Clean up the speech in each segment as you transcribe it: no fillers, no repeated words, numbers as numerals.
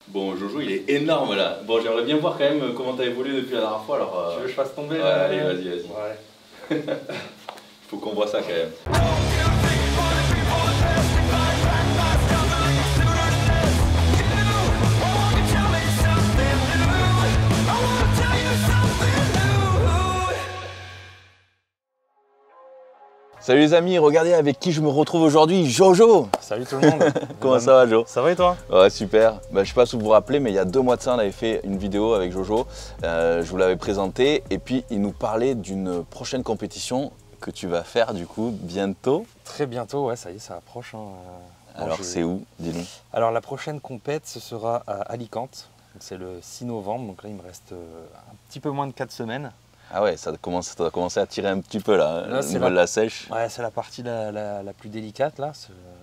Bon, Jojo, il est énorme là. Bon, j'aimerais bien voir quand même comment t'as évolué depuis la dernière fois. Alors, Tu veux que je fasse tomber ouais, allez, vas-y, vas-y. Ouais. Faut qu'on voit ça quand même. Salut les amis, regardez avec qui je me retrouve aujourd'hui, Jojo. Salut tout le monde. Comment ça va, Jo? Ça va et toi? Ouais, super. Je sais pas si vous vous rappelez, mais il y a 2 mois de ça, on avait fait une vidéo avec Jojo. Je vous l'avais présenté et puis il nous parlait d'une prochaine compétition que tu vas faire du coup bientôt. Très bientôt, ouais, ça y est, ça approche. Alors c'est où? Dis-nous. Alors la prochaine compète, ce sera à Alicante. C'est le 6 novembre, donc là il me reste un petit peu moins de 4 semaines. Ah ouais, ça a commencé à tirer un petit peu là, au niveau de la sèche. Ouais, c'est la partie la plus délicate là.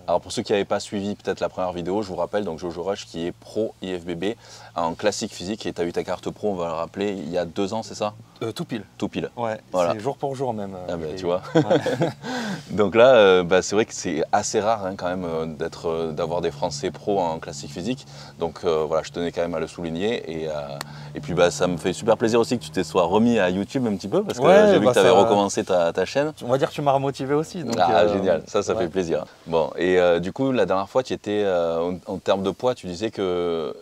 Alors pour ceux qui n'avaient pas suivi peut-être la première vidéo, je vous rappelle donc Jojo Rush qui est pro IFBB en classique physique et tu as eu ta carte pro, on va le rappeler, il y a 2 ans, c'est ça? Tout pile. Tout pile. Ouais, voilà. C'est jour pour jour même. Ah bah, tu vois. Ouais. Donc là, c'est vrai que c'est assez rare quand même d'avoir des Français pros en classique physique. Donc voilà, je tenais quand même à le souligner. Et puis ça me fait super plaisir aussi que tu te sois remis à YouTube un petit peu parce que j'ai vu que tu avais recommencé ta chaîne. On va dire que tu m'as remotivé aussi. Donc, génial, ça fait plaisir. Bon, et du coup, la dernière fois, tu étais en termes de poids, tu disais que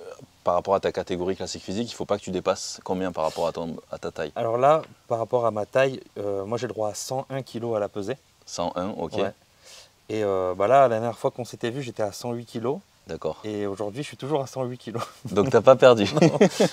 par rapport à ta catégorie classique physique, il ne faut pas que tu dépasses combien par rapport à ta taille? Alors là, par rapport à ma taille, moi j'ai le droit à 101 kg à la pesée. 101, ok. Ouais. Et là, la dernière fois qu'on s'était vu, j'étais à 108 kg. D'accord. Et aujourd'hui, je suis toujours à 108 kg. Donc tu n'as pas perdu.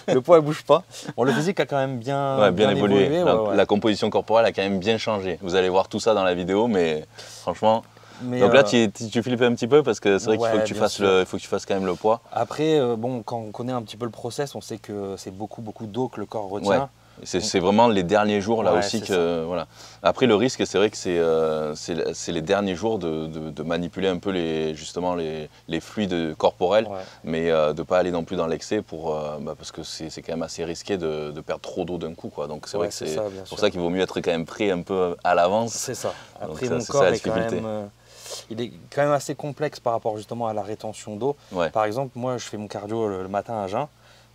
Le poids ne bouge pas. Bon, le physique a quand même bien évolué. La composition corporelle a quand même bien changé. Vous allez voir tout ça dans la vidéo, mais franchement... Donc là, tu flippes un petit peu parce que c'est vrai qu'il faut que tu fasses quand même le poids. Après, bon, quand on connaît un petit peu le process, on sait que c'est beaucoup d'eau que le corps retient. Ouais. C'est vraiment les derniers jours là aussi que voilà. Après le risque, c'est vrai que c'est les derniers jours de manipuler un peu justement les fluides corporels, mais de ne pas aller non plus dans l'excès parce que c'est quand même assez risqué de perdre trop d'eau d'un coup, quoi. Donc c'est vrai que c'est pour ça qu'il vaut mieux être quand même prêt un peu à l'avance. C'est ça. Après donc, mon corps est quand même il est quand même assez complexe par rapport justement à la rétention d'eau. Ouais. Par exemple, moi je fais mon cardio le matin à jeun.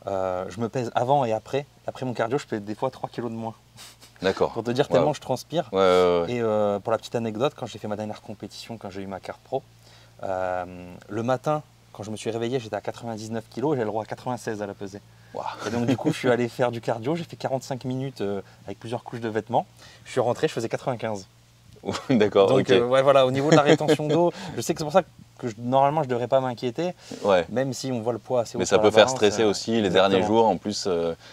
Je me pèse avant et après. Après mon cardio, je fais des fois 3 kg de moins. D'accord. Pour te dire tellement je transpire. Ouais. Et pour la petite anecdote, quand j'ai fait ma dernière compétition, quand j'ai eu ma carte pro, le matin, quand je me suis réveillé, j'étais à 99 kg et j'avais le droit à 96 à la pesée. Wow. Et donc du coup, je suis allé faire du cardio. J'ai fait 45 minutes avec plusieurs couches de vêtements. Je suis rentré, je faisais 95. D'accord. Donc voilà, au niveau de la rétention d'eau, je sais que c'est pour ça que normalement je ne devrais pas m'inquiéter, même si on voit le poids assez haut. Mais ça peut faire stresser aussi les derniers jours. En plus,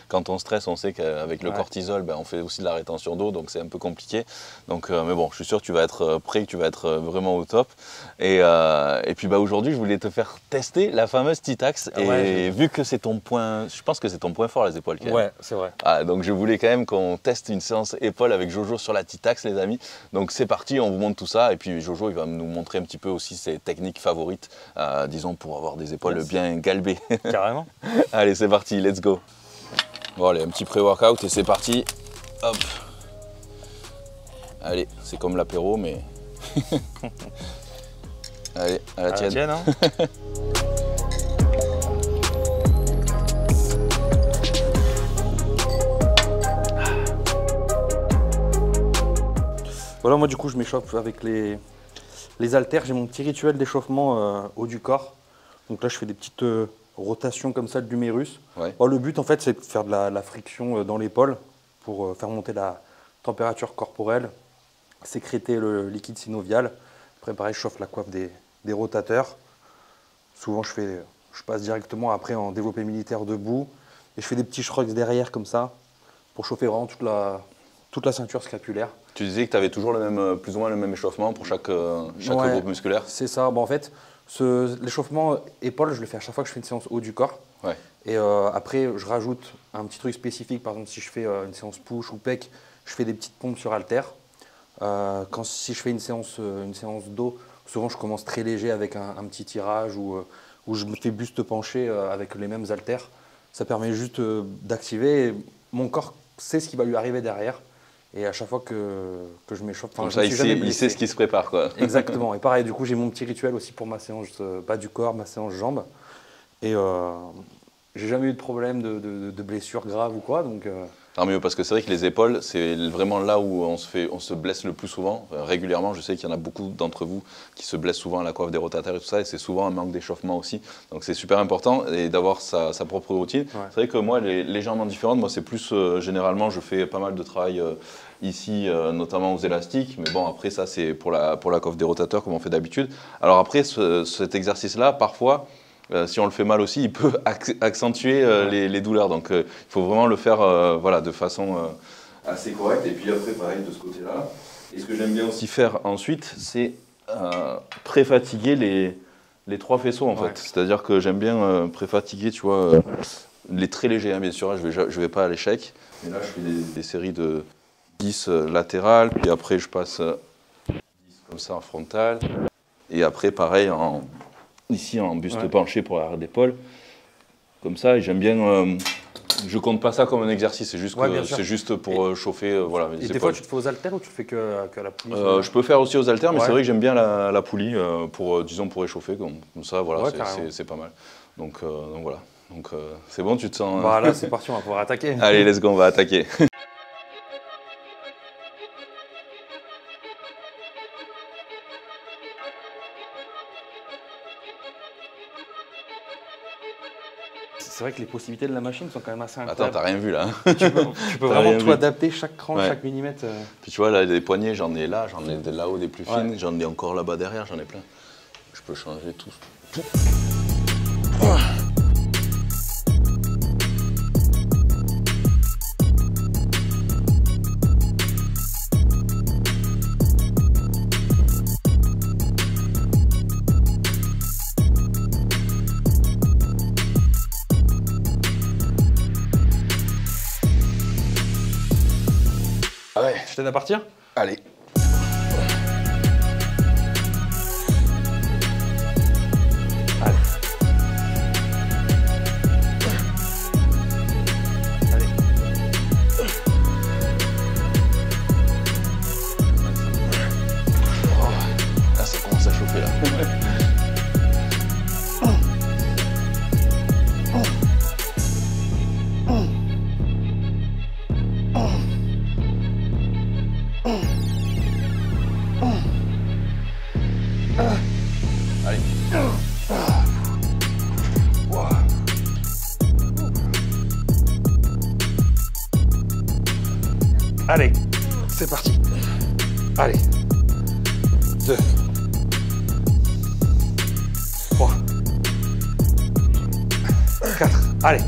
quand on stresse, on sait qu'avec le cortisol, on fait aussi de la rétention d'eau, donc c'est un peu compliqué. Donc, mais bon, je suis sûr que tu vas être prêt, que tu vas être vraiment au top. Et puis aujourd'hui, je voulais te faire tester la fameuse T-Tax. Et vu que c'est ton point, je pense que c'est ton point fort, les épaules. Ouais, c'est vrai. Donc je voulais quand même qu'on teste une séance épaules avec Jojo sur la T-Tax, les amis. Donc c'est parti, on vous montre tout ça. Et puis Jojo, il va nous montrer un petit peu aussi ses techniques favorites, disons, pour avoir des épaules bien galbées. Carrément. Allez, c'est parti, let's go. Bon, allez, un petit pré-workout et c'est parti. Hop. Allez, c'est comme l'apéro, mais... Allez, à la tienne. Hein. Voilà, moi du coup, je m'échauffe avec les haltères. J'ai mon petit rituel d'échauffement haut du corps. Donc là, je fais des petites rotations comme ça de l'humérus. Ouais. Le but, en fait, c'est de faire de la friction dans l'épaule pour faire monter la température corporelle, sécréter le liquide synovial. Après, pareil, je chauffe la coiffe des rotateurs. Souvent, je passe directement après en développé militaire debout. Et je fais des petits shrugs derrière comme ça pour chauffer vraiment toute la ceinture scapulaire. Tu disais que tu avais toujours plus ou moins le même échauffement pour chaque groupe musculaire? C'est ça. Bon, en fait, l'échauffement épaule, je le fais à chaque fois que je fais une séance haut du corps. Ouais. Et après, je rajoute un petit truc spécifique. Par exemple, si je fais une séance push ou pec, je fais des petites pompes sur haltère. Si je fais une séance dos, souvent je commence très léger avec un petit tirage où je me fais buste penché avec les mêmes haltères. Ça permet juste d'activer. Mon corps sait ce qui va lui arriver derrière. Et à chaque fois que je m'échauffe, il sait ce qui se prépare, quoi. Exactement. Et pareil, du coup, j'ai mon petit rituel aussi pour ma séance bas du corps, ma séance jambes. Et j'ai jamais eu de problème de blessure grave ou quoi. Donc, Tant mieux, parce que c'est vrai que les épaules, c'est vraiment là où on se blesse le plus souvent. Régulièrement, je sais qu'il y en a beaucoup d'entre vous qui se blessent souvent à la coiffe des rotateurs et tout ça, et c'est souvent un manque d'échauffement aussi. Donc c'est super important et d'avoir sa propre routine. Ouais. C'est vrai que moi, légèrement différente, moi c'est plus, généralement, je fais pas mal de travail ici, notamment aux élastiques, mais bon, après ça c'est pour la coiffe des rotateurs comme on fait d'habitude. Alors après, cet exercice-là, parfois, si on le fait mal aussi, il peut accentuer les douleurs. Donc il faut vraiment le faire voilà, de façon assez correcte. Et puis après, pareil, de ce côté-là. Et ce que j'aime bien aussi faire ensuite, c'est pré-fatiguer les trois faisceaux, en fait. C'est-à-dire que j'aime bien pré-fatiguer, tu vois, les très légers, hein, bien sûr. Je vais pas à l'échec. Mais là, je fais des séries de 10 latérales. Puis après, je passe 10 comme ça en frontal. Et après, pareil, ici en buste penché pour l'arrière d'épaule, comme ça, et j'aime bien, je compte pas ça comme un exercice, c'est juste pour chauffer voilà, mes épaules. Des fois tu te fais aux haltères ou tu fais que la poulie je peux faire aussi aux haltères, mais c'est vrai que j'aime bien la poulie pour, disons, pour échauffer, comme ça, voilà, c'est pas mal. Donc voilà, c'est bon, tu te sens... Bah là c'est parti, on va pouvoir attaquer. Allez, let's go, on va attaquer. C'est vrai que les possibilités de la machine sont quand même assez incroyables. Attends, t'as rien vu là. Tu peux vraiment tout adapter, chaque cran, chaque millimètre. Puis tu vois, là, les poignées, j'en ai là, j'en ai de là-haut des plus fines, j'en ai encore là-bas derrière, j'en ai plein. Je peux changer tout. Je t'aide à partir? Allez. Là, ça commence à chauffer là. Allez, c'est parti. Allez. 2. 3. 4. Allez.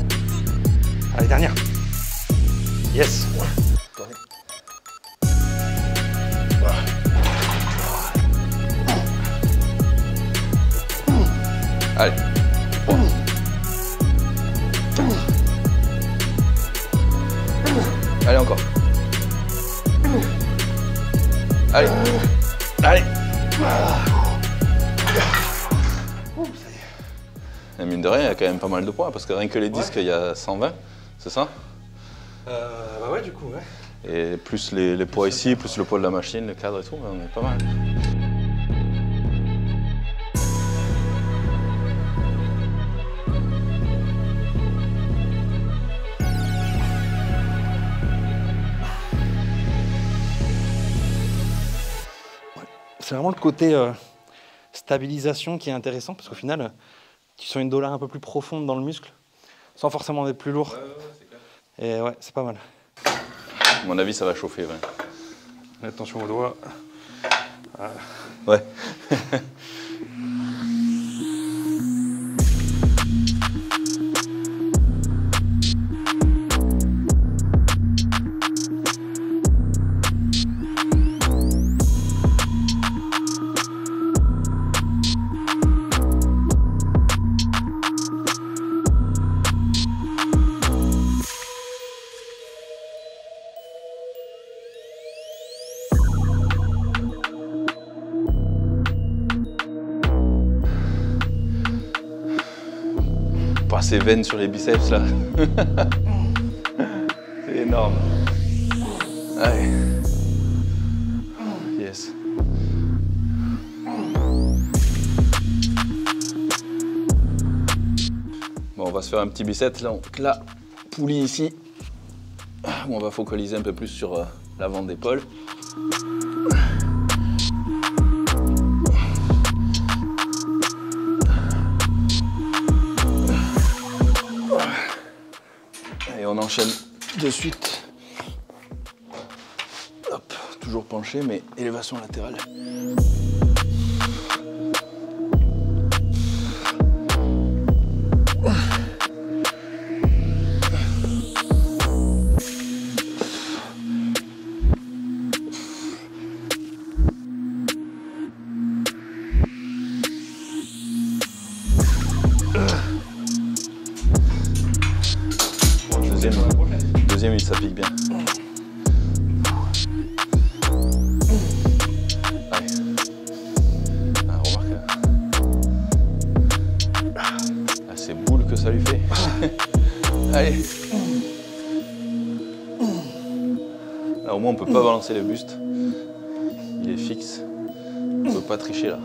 Allez, dernière. Yes. Allez. Allez, encore. Allez. Allez. Et mine de rien, il y a quand même pas mal de poids, parce que rien que les disques, il y a 120, c'est ça? Bah ouais, du coup, ouais. Et plus les poids ici, plus le poids de la machine, le cadre et tout, on est pas mal. C'est vraiment le côté stabilisation qui est intéressant, parce qu'au final, tu sens une douleur un peu plus profonde dans le muscle, sans forcément être plus lourd. Ouais, c'est clair. Et ouais, c'est pas mal. À mon avis, ça va chauffer. Ouais. Attention aux doigts. Voilà. Ouais. Ces veines sur les biceps là. C'est énorme. Allez. Yes. Bon, va se faire un petit biceps. Là, donc, la poulie ici, où on va focaliser un peu plus sur l'avant d'épaule. Et on enchaîne de suite. Hop, toujours penché, mais élévation latérale. Deuxième, ça pique bien. Allez. Ah, remarque. Ah, c'est boule que ça lui fait. Allez. Là, au moins, on peut pas balancer le buste. Il est fixe. On peut pas tricher là.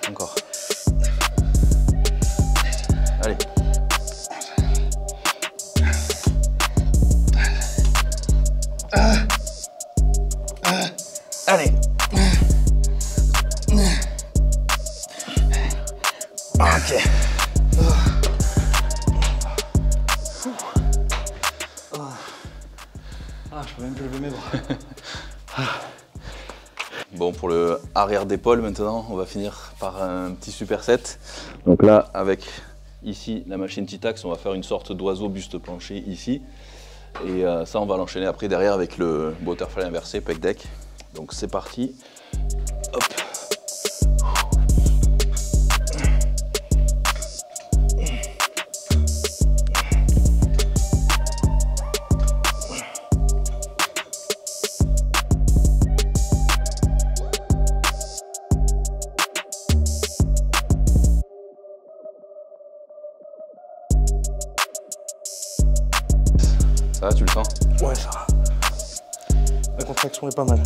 Encore. Allez. Allez. Ok. Je peux même plus lever mes bras. Bon, pour le arrière d'épaule maintenant, on va finir par un petit superset. Donc là, avec ici la machine T-Tax, on va faire une sorte d'oiseau buste penché ici. Et ça, on va l'enchaîner après derrière avec le butterfly inversé, pec deck. Donc c'est parti. Hop. Ça va, tu le sens? Ouais, ça va. La contraction est pas mal.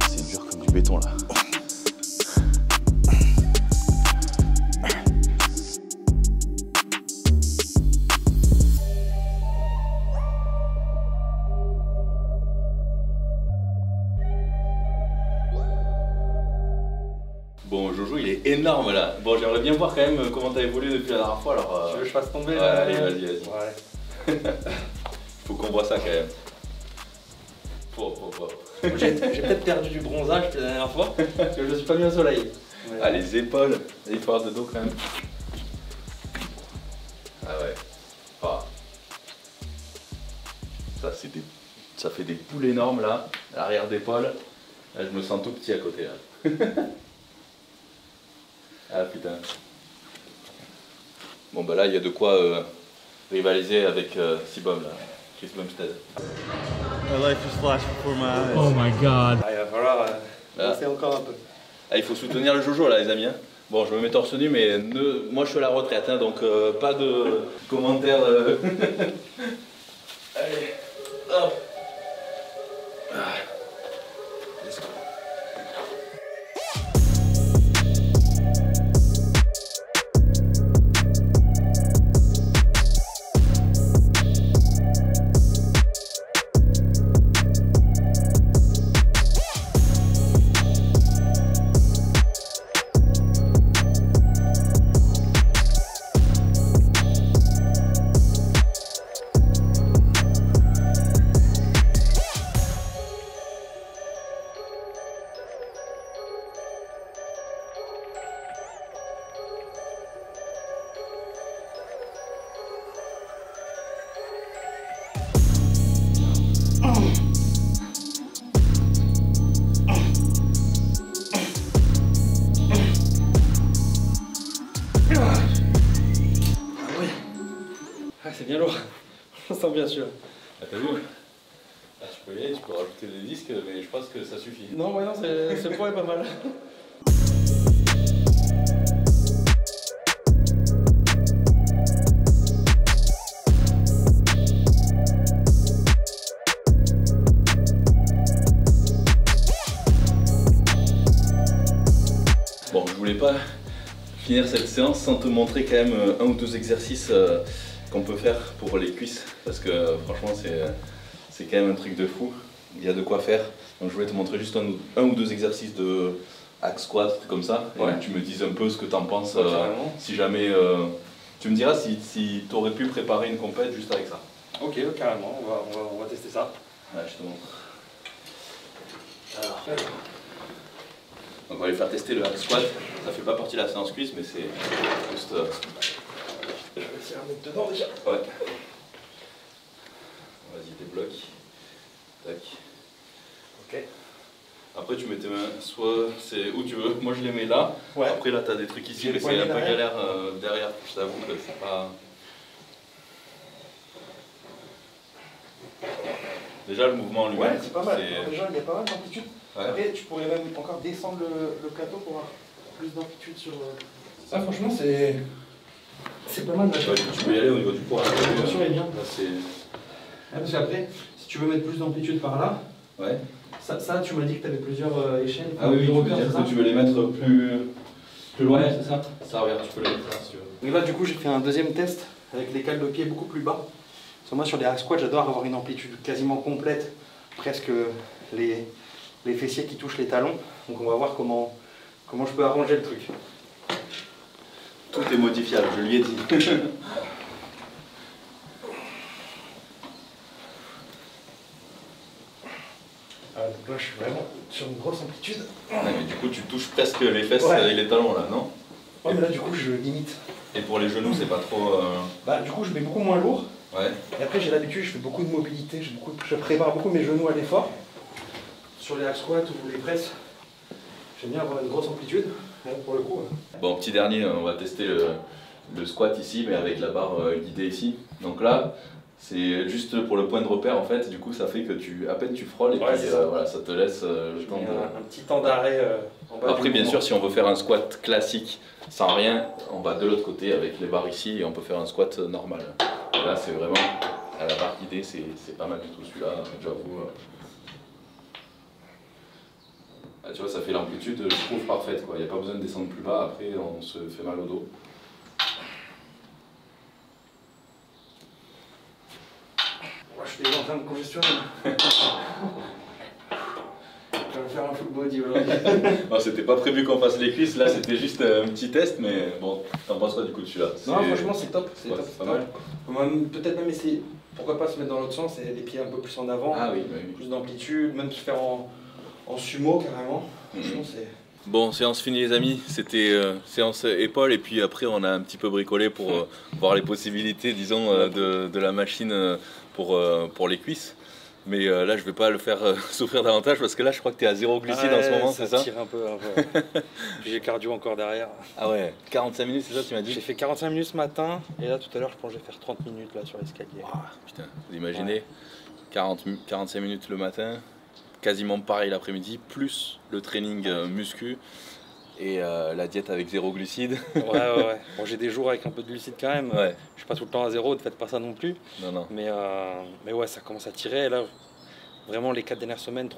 C'est dur comme du béton là. Bon, Jojo, il est énorme là. Bon, j'aimerais bien voir quand même comment t'as évolué depuis la dernière fois. Alors, Tu veux que je fasse tomber? Ouais, allez, vas-y. Ouais. Faut qu'on voit ça quand même. J'ai peut-être perdu du bronzage depuis la dernière fois, parce que je me suis pas mis au soleil. Mais... Ah, les épaules, il faut avoir de dos quand même. Ah ouais. Ah. Ça fait des poules énormes là, l'arrière d'épaule. Là, je me sens tout petit à côté là. Ah putain. Bon bah là, il y a de quoi rivaliser avec Sibom là. Chris Bumstead. My life just flashed before my eyes. Oh my god. Il va falloir passer encore un peu. Ah, il faut soutenir le Jojo là les amis. Hein. Bon, je me mets torse nu, mais moi je suis à la retraite, hein, donc pas de commentaires. Allez, hop. Ah. Let's go. Ah, c'est bien lourd. Je sens bien sûr. Ah, t'as vu? Ah, tu peux y aller, tu peux rajouter des disques, mais je pense que ça suffit. Non, ouais, non, ce poids est pas mal. Bon, je voulais pas finir cette séance sans te montrer quand même un ou deux exercices qu'on peut faire pour les cuisses, parce que franchement c'est quand même un truc de fou, il y a de quoi faire. Donc je voulais te montrer juste un ou deux exercices de hack squat comme ça, et tu me dises un peu ce que tu en penses, si jamais tu me diras si tu aurais pu préparer une compète juste avec ça. Ok, carrément, on va tester ça. Ouais, je te montre. Alors, donc on va lui faire tester le hack squat, ça fait pas partie de la séance cuisse, mais c'est juste... Je vais essayer de mettre dedans déjà. Ouais. Vas-y, débloque. Tac. Ok. Après tu mets tes mains, soit c'est où tu veux, moi je les mets là. Ouais. Après là t'as des trucs ici, mais c'est un peu galère derrière, je t'avoue que c'est pas... Déjà le mouvement lui-même. Ouais, c'est pas mal. Déjà il y a pas mal d'amplitude. Ouais. Après tu pourrais même encore descendre le plateau pour avoir plus d'amplitude sur... Ça franchement c'est pas mal. Ouais, tu peux y aller au niveau du poids. Bien sûr, il est bien. Là, c'est... Parce qu'après, si tu veux mettre plus d'amplitude par là, ouais. Ça tu m'as dit que tu avais plusieurs échelles. Ah oui, tu veux dire que tu veux les mettre plus loin, c'est ça? Ça regarde, tu peux les mettre là si tu veux. Donc là du coup j'ai fait un deuxième test avec les cales de pied beaucoup plus bas. Parce que moi sur les hack squats j'adore avoir une amplitude quasiment complète, presque les fessiers qui touchent les talons. Donc on va voir comment je peux arranger le truc. Tout est modifiable, je lui ai dit. Donc là je suis vraiment sur une grosse amplitude. Ouais, mais du coup tu touches presque les fesses et les talons là, non? Ouais, mais là du coup je limite. Et pour les genoux c'est pas trop... Bah du coup je mets beaucoup moins lourd. Ouais. Et après j'ai l'habitude, je fais beaucoup de mobilité, je prépare beaucoup mes genoux à l'effort. Sur les hack squats ou les presses, j'aime bien avoir une grosse amplitude, pour le coup. Bon, petit dernier, on va tester le squat ici, mais avec la barre guidée ici. Donc là, c'est juste pour le point de repère en fait, du coup ça fait que à peine tu frôles et puis voilà, ça te laisse le temps de... Un petit temps d'arrêt en bas. Après bien sûr, si on veut faire un squat classique sans rien, on va de l'autre côté avec les barres ici et on peut faire un squat normal. Et là c'est vraiment, à la barre guidée, c'est pas mal du tout celui-là, j'avoue. Ah, tu vois, ça fait l'amplitude, je trouve, parfaite, quoi. Il n'y a pas besoin de descendre plus bas, après on se fait mal au dos. Moi, je suis déjà en train de congestionner. Je vais faire un full body aujourd'hui. Non, c'était pas prévu qu'on fasse les cuisses, là c'était juste un petit test, mais bon, t'en penses quoi du coup de celui-là? Non, franchement, c'est top. C'est ouais, top, pas mal. Peut-être même essayer, pourquoi pas se mettre dans l'autre sens et les pieds un peu plus en avant. Ah oui, oui. Plus d'amplitude, même se faire en sumo carrément. Franchement, c'est... Bon, séance finie les amis, c'était séance épaule et puis après on a un petit peu bricolé pour voir les possibilités disons de la machine pour les cuisses. Mais là je vais pas le faire souffrir davantage parce que là je crois que tu es à 0 glucides en ce moment, c'est ça? Ça tire un peu. J'ai cardio encore derrière. Ah ouais, 45 minutes c'est ça tu m'as dit? J'ai fait 45 minutes ce matin et là tout à l'heure je pense que je vais faire 30 minutes là sur l'escalier. Oh, putain, vous imaginez 45 minutes le matin, quasiment pareil l'après-midi, plus le training muscu et la diète avec 0 glucides. Ouais. Bon, j'ai des jours avec un peu de glucides quand même. Ouais. Je suis pas tout le temps à 0, ne faites pas ça non plus. Non. Mais ouais, ça commence à tirer. Et là, vraiment les 3 dernières semaines,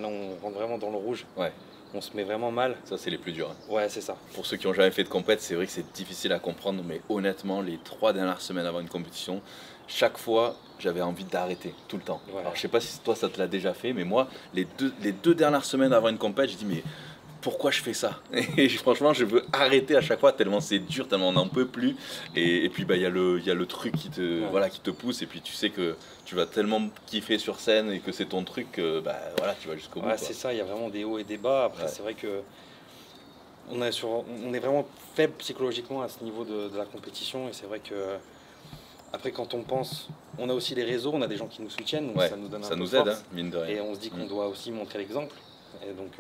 là on rentre vraiment dans le rouge. Ouais. On se met vraiment mal. Ça c'est les plus durs. Hein. Ouais, c'est ça. Pour ceux qui n'ont jamais fait de compète, c'est vrai que c'est difficile à comprendre, mais honnêtement, les 3 dernières semaines avant une compétition, chaque fois, j'avais envie d'arrêter, tout le temps. Ouais. Alors, je sais pas si toi, ça te l'a déjà fait, mais moi, les deux dernières semaines avant une compète, je dis, mais pourquoi je fais ça? Et franchement, je veux arrêter à chaque fois, tellement c'est dur, tellement on n'en peut plus. Et puis, il y a le truc qui te pousse, et puis tu sais que tu vas tellement kiffer sur scène et que c'est ton truc que tu vas jusqu'au bout. Ouais, c'est ça, il y a vraiment des hauts et des bas. Après, c'est vrai que on est vraiment faible psychologiquement à ce niveau de la compétition, et c'est vrai que après, quand on pense, on a aussi les réseaux, on a des gens qui nous soutiennent, donc ça nous donne un peu de force. Aide, hein, mine de rien. Et on se dit qu'on doit aussi montrer l'exemple. Et donc,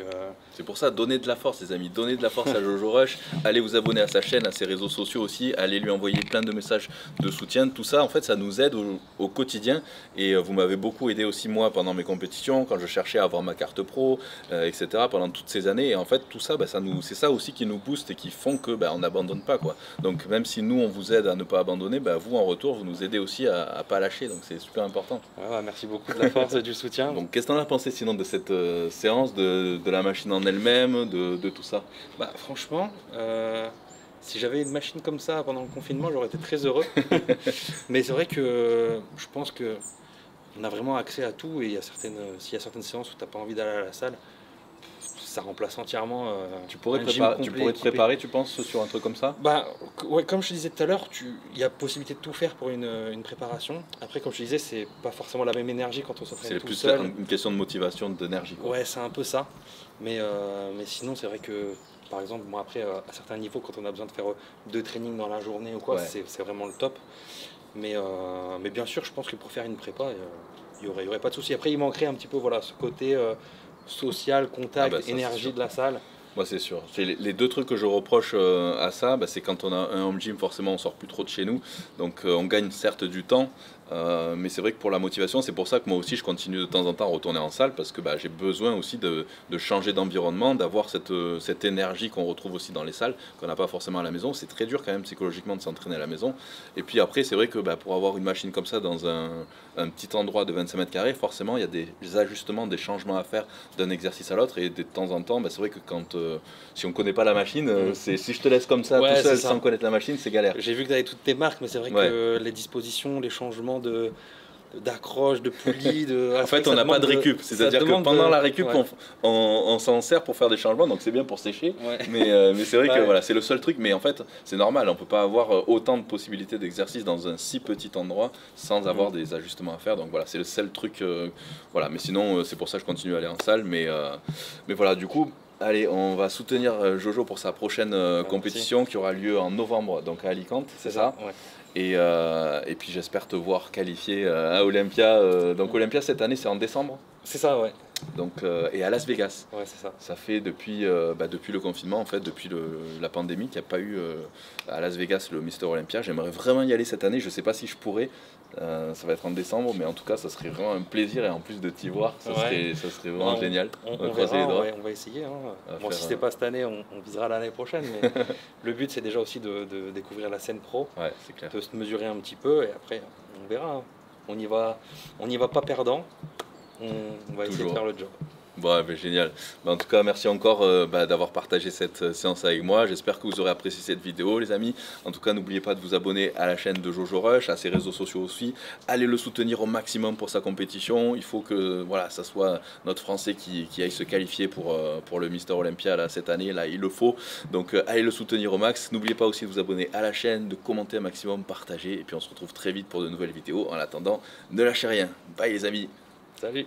c'est pour ça, donnez de la force les amis, donnez de la force à Jojo Rush, allez vous abonner à sa chaîne, à ses réseaux sociaux aussi, allez lui envoyer plein de messages de soutien, tout ça en fait ça nous aide au quotidien et vous m'avez beaucoup aidé aussi moi pendant mes compétitions, quand je cherchais à avoir ma carte pro, etc. pendant toutes ces années et en fait tout ça, c'est ça aussi qui nous booste et qui font que on n'abandonne pas quoi. Donc même si nous on vous aide à ne pas abandonner, vous en retour vous nous aidez aussi à pas lâcher, donc c'est super important. Ouais, merci beaucoup de la force et du soutien. Donc qu'est-ce que tu en as pensé sinon de cette séance, de la machine en elle-même, de tout ça? Franchement, si j'avais une machine comme ça pendant le confinement, j'aurais été très heureux. Mais c'est vrai que je pense qu'on a vraiment accès à tout et s'il y a certaines séances où tu n'as pas envie d'aller à la salle, ça remplace entièrement. Tu pourrais te préparer, tu penses, sur un truc comme ça? Ouais, comme je te disais tout à l'heure, il y a possibilité de tout faire pour une préparation. Après, comme je te disais, c'est pas forcément la même énergie quand on s'entraîne tout seul. C'est plus une question de motivation, d'énergie. Ouais, c'est un peu ça. Mais sinon, c'est vrai que, par exemple, moi après, à certains niveaux, quand on a besoin de faire 2 trainings dans la journée ou quoi, c'est vraiment le top. Mais bien sûr, je pense que pour faire une prépa, il y aurait pas de souci. Après, il manquerait un petit peu ce côté social, contact, énergie de la salle. Moi c'est sûr. Les 2 trucs que je reproche à ça, c'est quand on a un home gym, forcément on sort plus trop de chez nous. Donc on gagne certes du temps, mais c'est vrai que pour la motivation, c'est pour ça que moi aussi je continue de temps en temps à retourner en salle parce que j'ai besoin aussi de changer d'environnement, d'avoir cette énergie qu'on retrouve aussi dans les salles, qu'on n'a pas forcément à la maison. C'est très dur quand même psychologiquement de s'entraîner à la maison. Et puis après c'est vrai que pour avoir une machine comme ça dans un petit endroit de 25 mètres carrés, forcément il y a des ajustements, des changements à faire d'un exercice à l'autre et de temps en temps, c'est vrai que quand si on connaît pas la machine, si je te laisse comme ça tout seul sans connaître la machine, c'est galère. J'ai vu que tu avais toutes tes marques, mais c'est vrai que les dispositions, les changements d'accroche, de poulie, en fait on n'a pas de récup, c'est-à-dire que pendant la récup on s'en sert pour faire des changements, donc c'est bien pour sécher, mais c'est vrai que c'est le seul truc, mais en fait c'est normal, on peut pas avoir autant de possibilités d'exercice dans un si petit endroit sans avoir des ajustements à faire, donc voilà, c'est le seul truc, mais sinon c'est pour ça que je continue à aller en salle, mais voilà, du coup allez, on va soutenir Jojo pour sa prochaine compétition qui aura lieu en novembre, donc à Alicante, c'est ça? Et puis j'espère te voir qualifié à Olympia. Donc Olympia cette année c'est en décembre? C'est ça, ouais. Donc, et à Las Vegas. Ouais, c'est ça. Ça fait depuis le confinement, en fait, depuis la pandémie, qu'il n'y a pas eu à Las Vegas le Mister Olympia. J'aimerais vraiment y aller cette année. Je ne sais pas si je pourrais. Ça va être en décembre, mais en tout cas, ça serait vraiment un plaisir. Et en plus de t'y voir, ça serait vraiment génial. On verra, on va essayer. Bon, si ce n'est pas cette année, on visera l'année prochaine. Mais le but, c'est déjà aussi de découvrir la scène pro, c'est clair. De se mesurer un petit peu. Et après, on verra. On n'y va pas perdant. On va essayer de faire le job. Génial. En tout cas, merci encore d'avoir partagé cette séance avec moi. J'espère que vous aurez apprécié cette vidéo, les amis. En tout cas, n'oubliez pas de vous abonner à la chaîne de Jojo Rush, à ses réseaux sociaux aussi. Allez le soutenir au maximum pour sa compétition. Il faut que ça soit notre Français qui aille se qualifier pour le Mister Olympia cette année. Là, il le faut. Donc, allez le soutenir au max. N'oubliez pas aussi de vous abonner à la chaîne, de commenter un maximum, partager. Et puis, on se retrouve très vite pour de nouvelles vidéos. En attendant, ne lâchez rien. Bye, les amis. Salut.